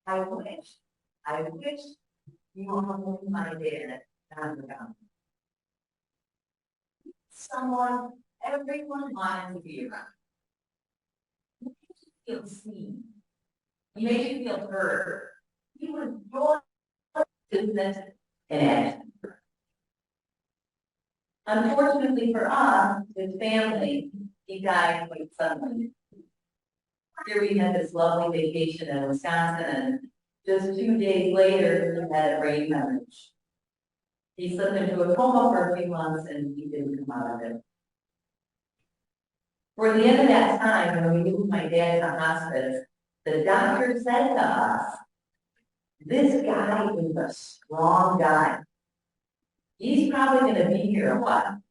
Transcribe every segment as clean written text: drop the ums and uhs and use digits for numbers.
I wish you all knew my dad, John McGowan. Someone everyone wanted to be around. He made you feel seen. He made you feel heard. He was your business in action. Unfortunately for us, his family, he died quite suddenly. Here we had this lovely vacation in Wisconsin, and just 2 days later, he had a brain hemorrhage. He slipped into a coma for a few months, and he didn't come out of it. For the end of that time, when we moved my dad to hospice, the doctor said to us, "This guy is a strong guy. He's probably going to be here a while."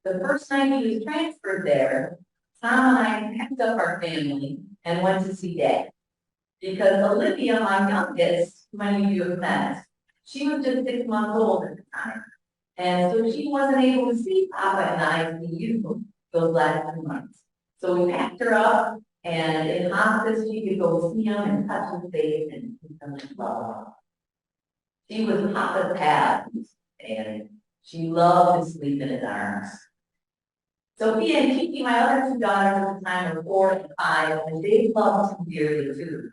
The first night he was transferred there, Tom and I packed up our family and went to see Dad. Because Olivia, my youngest, many of you have met, she was just 6 months old at the time. And so she wasn't able to see Papa in ICU those last 2 months. So we packed her up, and in hospice, she could go see him and touch his face and love. She was Papa's pad, and she loved to sleep in his arms. Sophia and Kiki, my other 2 daughters at the time, were 4 and 5, and they loved him dearly too.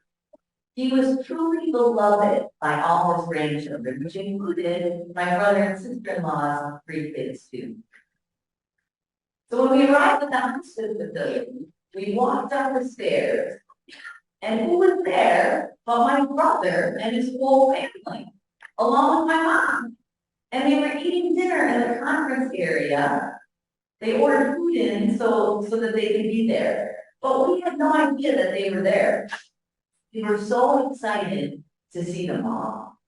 He was truly beloved by all his grandchildren, which included my brother and sister-in-law's 3 kids too. So when we arrived at the hospice facility, we walked up the stairs, and who was there but my brother and his whole family, along with my mom. And they were eating dinner in the conference area. They ordered food in so that they could be there. But we had no idea that they were there. We were so excited to see them all.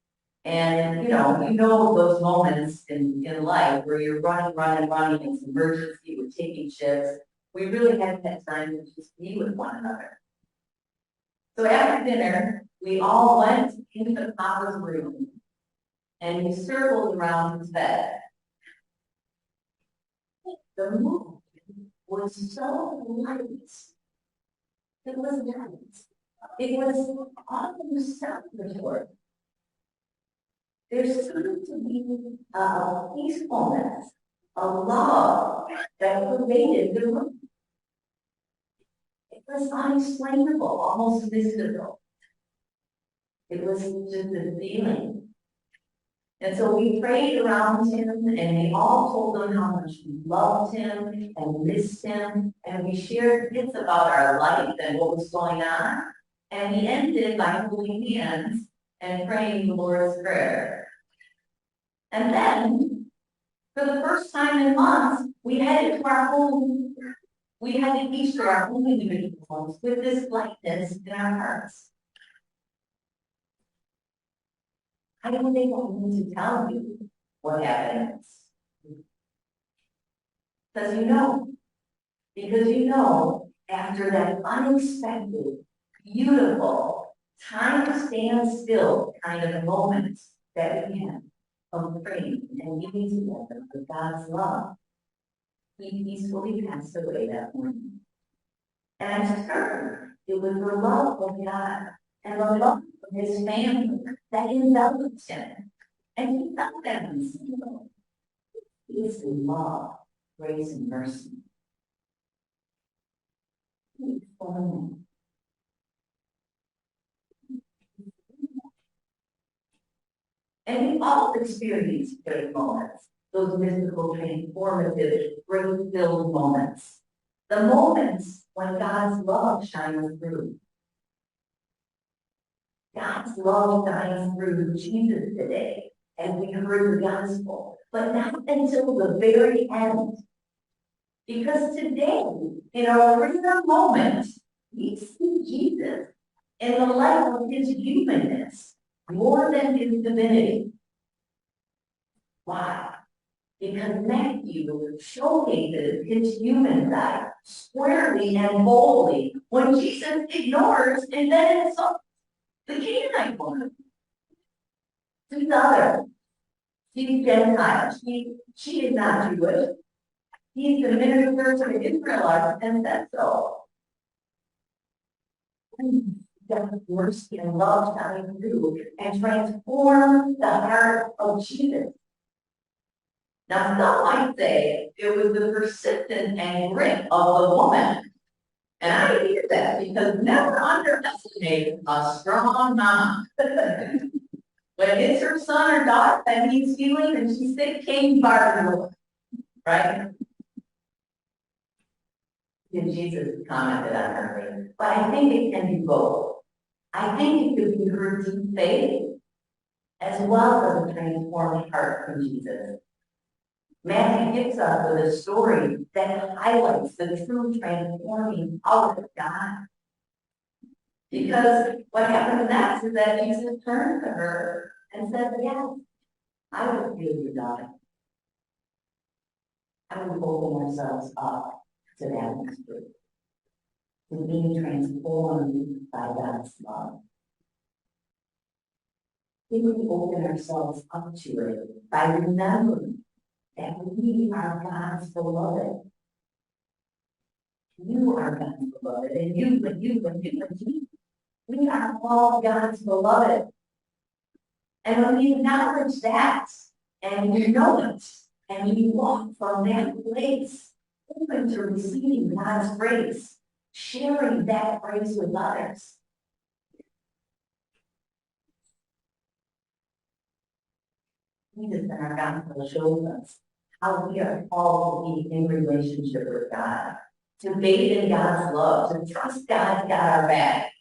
And you know those moments in life where you're running, it's emergency, we're taking shifts. We really hadn't had time to just be with one another. So after dinner, we all went into Papa's room and we circled around his bed. The moon was so light. It was nice. It was almost celebratory. There seemed to be a peacefulness, a love that pervaded the room. It was unexplainable, almost mystical. It was just a feeling. And so we prayed around him, and we all told him how much we loved him and missed him, and we shared bits about our life and what was going on. And we ended by holding hands and praying the Lord's Prayer. And then, for the first time in months, we headed to our home. We headed each to our own individual homes with this lightness in our hearts. I don't think I need to tell you what happened. Because you know, after that unexpected, beautiful, time stands still kind of a moment that we had of praying and giving together with God's love, he peacefully passed away that morning. And I'm certain it was the love of God and the love of his family that enveloped him. And he felt that unseen. His love, grace, and mercy. And we all experience great moments, those mystical, transformative, grace-filled moments. The moments when God's love shines through. God's love shines through Jesus today, and we heard the gospel, but not until the very end. Because today, in our rhythm moment, we see Jesus in the light of his humanness more than his divinity. Why? Because Matthew showcases his human side squarely and boldly when Jesus ignores and then insults the Canaanite woman. She's other. She's Gentile. She is not Jewish. He's the minister to the Israelites and said so. God's mercy and love shining through and transform the heart of Jesus. Now, some might say it was the persistence and grit of the woman. And I hear that because never underestimate a strong mom. When it's her son or daughter that he's feeling and she's sick, came Barbara, right? And Jesus commented on her faith. But I think it can be both. I think it could be her deep faith as well as a transformed heart from Jesus. Matthew gives us with a story that highlights the true transforming power of God. Because what happened next is that Jesus turned to her and said, yes, I will heal your daughter. I will open ourselves up to that mystery, to being transformed by God's love. If we open ourselves up to it by remembering that we are God's beloved. You are God's beloved, and you, and you, and you, and you. We are all God's beloved. And when we acknowledge that, and we know it, and we walk from that place, open to receiving God's grace, sharing that grace with others. Jesus in our gospel shows us how we are called to be in relationship with God, to bathe in God's love, to trust God's got our back,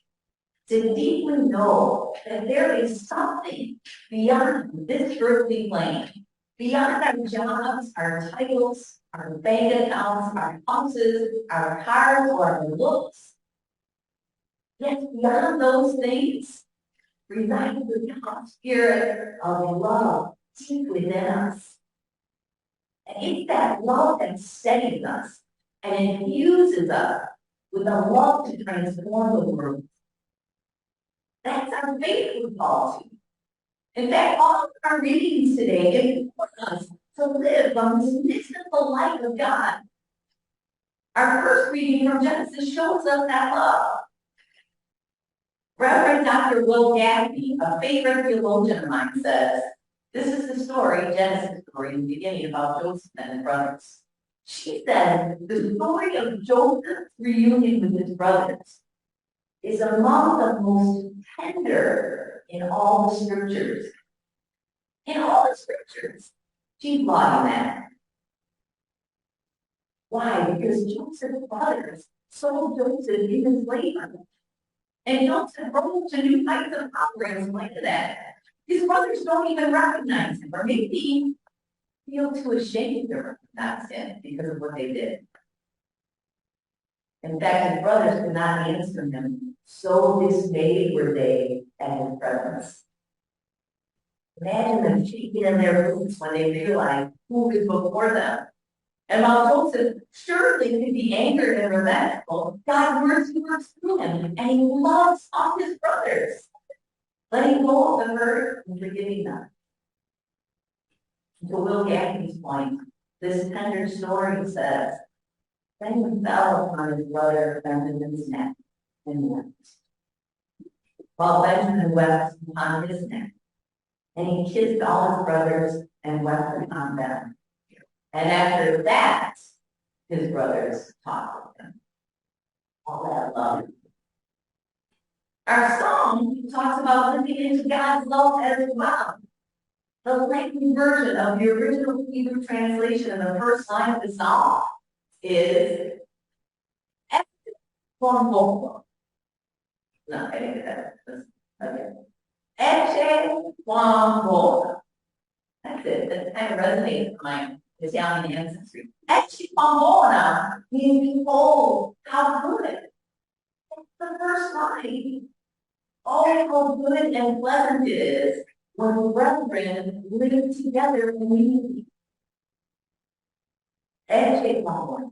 to deeply know that there is something beyond this earthly plane, beyond our jobs, our titles, our bank accounts, our houses, our cars, or our looks. Yet beyond those things resides the God's spirit of love deep within us. And it's that love that steadies us and infuses us with a love to transform the world. That's our faith we're called to. In fact, all of our readings today import us to live on this mystical life of God. Our first reading from Genesis shows us that love. Reverend Dr. Will Gaffney, a favorite theologian of mine, says, this is the story, Genesis story, in the beginning about Joseph and his brothers. She said, the story of Joseph's reunion with his brothers is among the most tender in all the scriptures. In all the scriptures. She's lying that. Why? Because Joseph's brothers sold Joseph into slavery. And Joseph rose to new heights of power in spite of that. His brothers don't even recognize him, or maybe feel too ashamed to recognize him because of what they did. In fact, his brothers could not answer him. So dismayed were they at his presence. Imagine them shaking in their boots when they realized who was before them. And while Joseph surely could be angered and revengeful, God mercy works through him, and he loves all his brothers, letting go of the hurt and forgiving them. To Will Gaffney's point, this tender story says, then he fell upon his brother Benjamin's neck and wept. While Benjamin wept upon his neck, and he kissed all his brothers and wept upon them. And after that, his brothers talked with him. All that love. Our song talks about living into God's love as well. The Latin version of the original Hebrew translation of the first line of the song is no, I didn't get that. Okay. Ecce quam. That's it. That kind of resonates with my Italian ancestry. Ecce quam means behold, how good. That's the first line. Oh, how good and pleasant it is when brethren live together in unity. Ecce quam.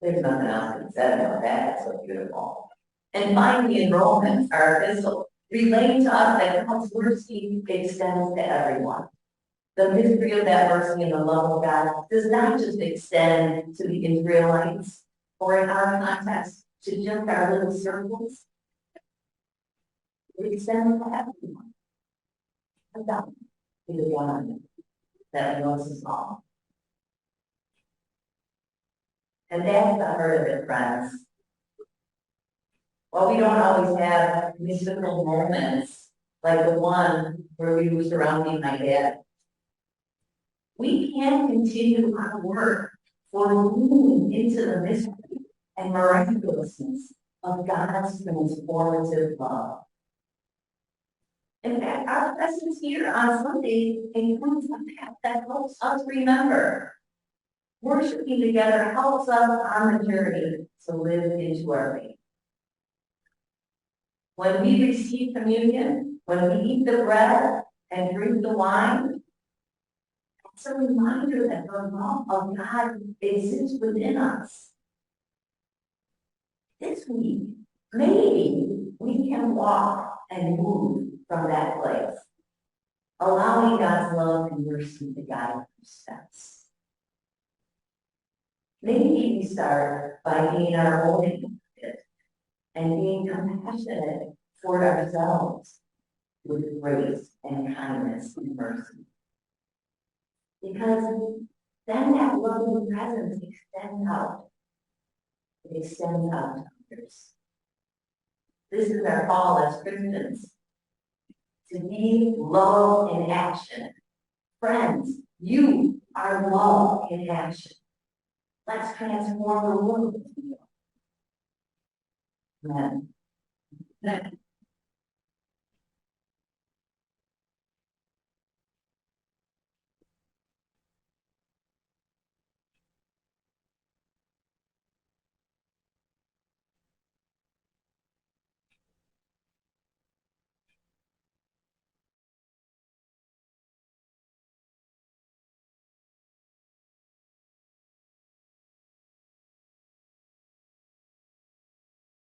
There's nothing else to be said about that. It's so beautiful. And finally, in Romans, our epistle, relating to us that God's mercy extends to everyone. The mystery of that mercy and the love of God does not just extend to the Israelites, or in our context, to just our little circles. We extend to everyone. Adopt to the one that knows us all. And that's the heart of it, friends. While we don't always have mystical moments like the one where we were surrounding my dad, we can continue our work for moving into the mystery and miraculousness of God's transformative love. In fact, our presence here on Sunday includes a path that helps us remember. Worshiping together helps us on the journey to live into our faith. When we receive communion, when we eat the bread and drink the wine, it's a reminder that the love of God exists within us. This week, maybe we can walk and move from that place, allowing God's love and mercy to guide our steps. Maybe we start by being our own advocate and being compassionate toward ourselves with grace and kindness and mercy. Because then that loving presence extends out. It extends out to others. This is our call as Christians, to be love in action. Friends, you are love in action. Let's transform the world. Amen.